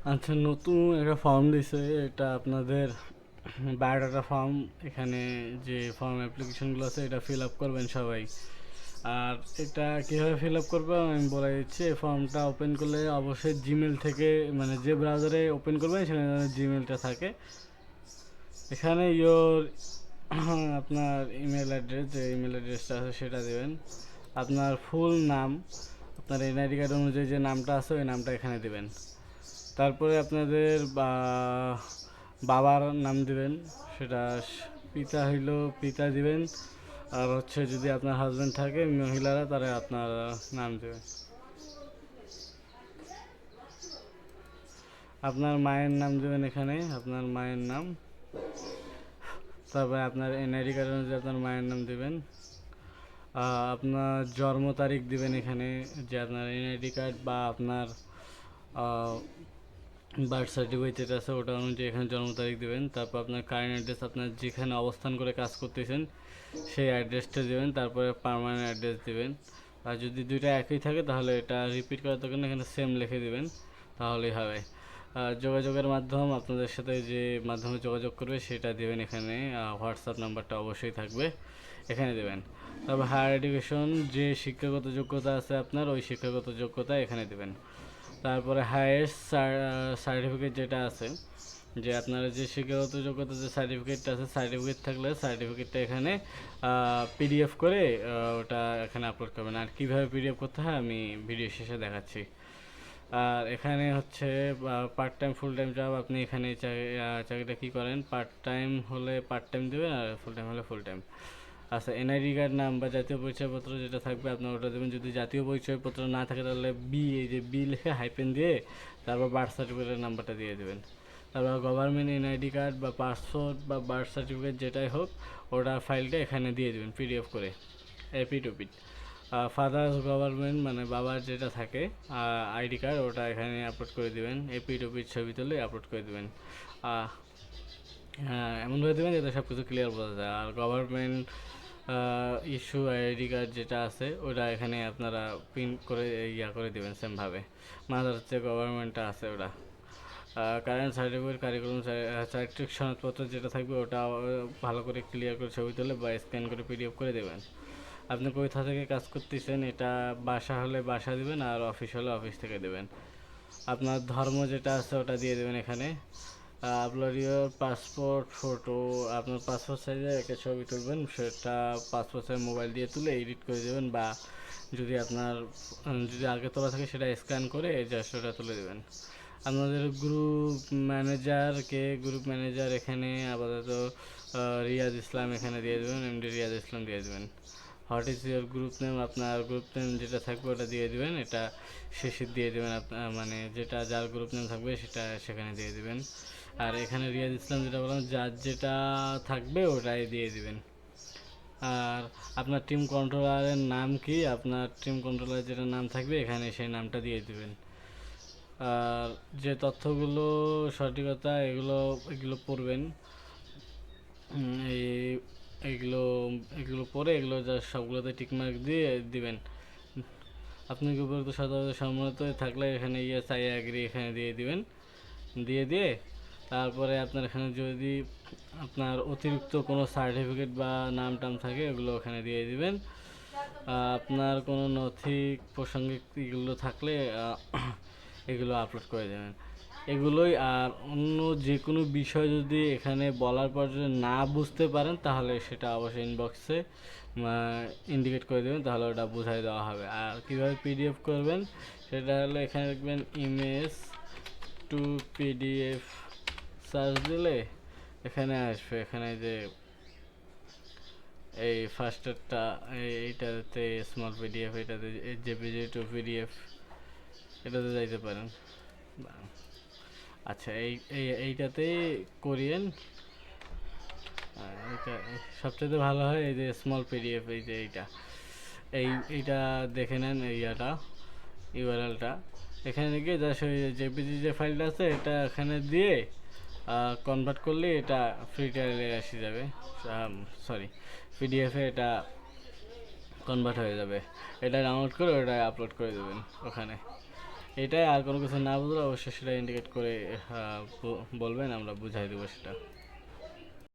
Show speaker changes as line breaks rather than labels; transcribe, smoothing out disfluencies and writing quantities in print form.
আচ্ছা, নতুন একটা ফর্ম দিছে, এটা আপনাদের বায়োডাটা ফর্ম। এখানে যে ফর্ম অ্যাপ্লিকেশনগুলো আছে এটা ফিল আপ করবেন সবাই। আর এটা কীভাবে ফিল আপ করবে আমি বলে দিচ্ছি। এই ফর্মটা ওপেন করলে অবশ্যই জিমেল থেকে, মানে যে ব্রাউজারে ওপেন করবেন সেখানে জিমেলটা থাকে। এখানে আপনার ইমেল অ্যাড্রেস, যে ইমেল অ্যাড্রেসটা আছে সেটা দেবেন। আপনার ফুল নাম, আপনার এনআইডি কার্ড অনুযায়ী যে নামটা আছে ওই নামটা এখানে দেবেন। তারপরে আপনাদের বাবার নাম দিবেন, সেটা পিতা হইল পিতা দিবেন। আর হচ্ছে যদি আপনার হাজব্যান্ড থাকে মহিলারা, তারা আপনার নাম দেবেন। আপনার মায়ের নাম দেবেন এখানে, আপনার মায়ের নাম। তারপরে আপনার এনআইডি কার্ড অনুযায়ী আপনার মায়ের নাম দেবেন। আপনার জন্ম তারিখ দিবেন এখানে, যে আপনার এনআইডি কার্ড বা আপনার বার্থ সার্টিফিকেট যেটা আছে ওটা অনুযায়ী এখানে জন্ম তারিখ দেবেন। তারপর আপনার কারেন্ট অ্যাড্রেস, আপনার যেখানে অবস্থান করে কাজ করতেছেন সেই অ্যাড্রেসটা দেবেন। তারপরে পার্মানেন্ট অ্যাড্রেস দেবেন। আর যদি দুইটা একই থাকে তাহলে এটা রিপিট করার দরকার এখানে সেম লিখে দেবেন, তাহলেই হবে। যোগাযোগের মাধ্যম, আপনাদের সাথে যে মাধ্যমে যোগাযোগ করবে সেটা দেবেন এখানে। হোয়াটসঅ্যাপ নাম্বারটা অবশ্যই থাকবে, এখানে দেবেন। তারপর হায়ার এডুকেশন, যে শিক্ষাগত যোগ্যতা আছে আপনার ওই শিক্ষাগত যোগ্যতা এখানে দেবেন। তারপরে হায়েস্ট সার্টিফিকেট যেটা আছে, যে আপনার যে শিক্ষাগত যোগ্যতা যে সার্টিফিকেটটা আছে, সার্টিফিকেট থাকলে সার্টিফিকেটটা এখানে পিডিএফ করে ওটা এখানে আপলোড করবেন। আর কীভাবে পিডিএফ করতে হয় আমি ভিডিও শেষে দেখাচ্ছি। আর এখানে হচ্ছে part time full time job, আপনি এখানে চাকরিটা কী করেন, পার্ট টাইম হলে পার্ট টাইম দেবেন আর ফুল টাইম হলে ফুল টাইম। আচ্ছা, এনআইডি কার্ড নাম বা জাতীয় পরিচয়পত্র যেটা থাকবে আপনার ওটা দেবেন। যদি জাতীয় পরিচয়পত্র না থাকে তাহলে এই যে বি লিখে হাইপেন দিয়ে তারপর বার্থ সার্টিফিকেটের নাম্বারটা দিয়ে দেবেন। তারপর গভর্নমেন্ট এনআইডি কার্ড বা পাসপোর্ট বা বার্থ সার্টিফিকেট যেটাই হোক ওটা ফাইলটা এখানে দিয়ে দেবেন পিডিএফ করে, এপি টু পিট। ফাদার্স গভর্নমেন্ট মানে বাবার যেটা থাকে আইডি কার্ড ওটা এখানে আপলোড করে দেবেন, এপি টু পিট ছবি তুলে আপলোড করে দেবেন। হ্যাঁ, এমনভাবে দেবেন যাতে সব কিছু ক্লিয়ার বোঝা যায়। আর গভর্নমেন্ট ইস্যু আইডি কার্ড যেটা আছে ওটা এখানে আপনারা প্রিন্ট করে করে দেবেন সেমভাবে। মাদার হচ্ছে গভর্নমেন্টটা আছে ওটা। কারেন্ট সার্টিফিকেট, কারিকুলাম, চারিত্রিক সনদপত্র যেটা থাকবে ওটা ভালো করে ক্লিয়ার করে ছবি তুলে বা স্ক্যান করে পিডিএফ করে দেবেন। আপনি কোথা থেকে কাজ করতেছেন এটা বাসা হলে বাসা দেবেন, আর অফিস হলে অফিস থেকে দেবেন। আপনার ধর্ম যেটা আছে ওটা দিয়ে দেবেন এখানে। আপলোড ইউর পাসপোর্ট ফটো, আপনার পাসপোর্ট সাইজের একটা ছবি তুলবেন, সেটা পাসপোর্ট সাইজ মোবাইল দিয়ে তুলে এডিট করে দেবেন, বা যদি আপনার যদি আগে তোলা থাকে সেটা স্ক্যান করে জাস্ট ওটা তুলে দেবেন। আপনাদের গ্রুপ ম্যানেজার এখানে আপাতত রিয়াজ ইসলাম এখানে দিয়ে দেবেন, এমডি রিয়াজ ইসলাম দিয়ে দেবেন। What is your group name, আপনার গ্রুপ নেম যেটা থাকবে ওটা দিয়ে দেবেন, এটা শেষে দিয়ে দেবেন। আপনার মানে যেটা যার গ্রুপ নেম থাকবে সেটা সেখানে দিয়ে দেবেন। আর এখানে রিয়াজ ইসলাম যেটা বললাম যার যেটা থাকবে ওটাই দিয়ে দিবেন। আর আপনার টিম কন্ট্রোলারের নাম কি, আপনার টিম কন্ট্রোলার যেটা নাম থাকবে এখানে সেই নামটা দিয়ে দিবেন। আর যে তথ্যগুলো সঠিকতা এগুলো এগুলো পড়বেন। এই এগুলো এগুলো পরে এগুলো যা সবগুলোতে টিকমার্ক দিয়ে দিবেন। আপনি কি উপযুক্ত সাধারণত সম্মত থাকলে এখানে ইয়েস আই অ্যাগ্রি এখানে দিয়ে দিবেন। দিয়ে তারপরে আপনার এখানে যদি আপনার অতিরিক্ত কোনো সার্টিফিকেট বা নাম টাম থাকে ওগুলো ওখানে দিয়ে দিবেন। আপনার কোনো নথি প্রসঙ্গিক এগুলো থাকলে এগুলো আপলোড করে দেবেন, এগুলোই। আর অন্য যে কোনো বিষয় যদি এখানে বলার পর যদি না বুঝতে পারেন তাহলে সেটা অবশ্যই ইনবক্সে ইন্ডিকেট করে দেবেন, তাহলে ওটা বুঝাই দেওয়া হবে। আর কীভাবে পিডিএফ করবেন সেটা হলো এখানে দেখবেন ইমেজ টু পিডিএফ সার্চ দিলে এখানে আসবে। এখানে যে এই ফার্স্টেরটা এইটাতে স্মল পিডিএফ, এটাতে জেপিজি টু পিডিএফ, এটাতে যাইতে পারেন। আচ্ছা, এইটাতেই করিয়েন। এটা সবচেয়ে ভালো হয় এই যে স্মল পিডিএফ, এই যে এইটা দেখে নেন, ইয়াটা ইউআরএলটা এখানে গিয়ে জাস্ট ওই জেপিজি যে ফাইলটা আছে এটা এখানে দিয়ে কনভার্ট করলে এটা ফ্রি ট্রায়ালে এসে যাবে। সরি, পিডিএফে এটা কনভার্ট হয়ে যাবে। এটা ডাউনলোড করে ওটা আপলোড করে দেবেন ওখানে। এটাই, আর কোনো কিছু না বুঝলে অবশ্যই সেটা ইন্ডিকেট করে বলবেন, আমরা বুঝাই দেবো সেটা।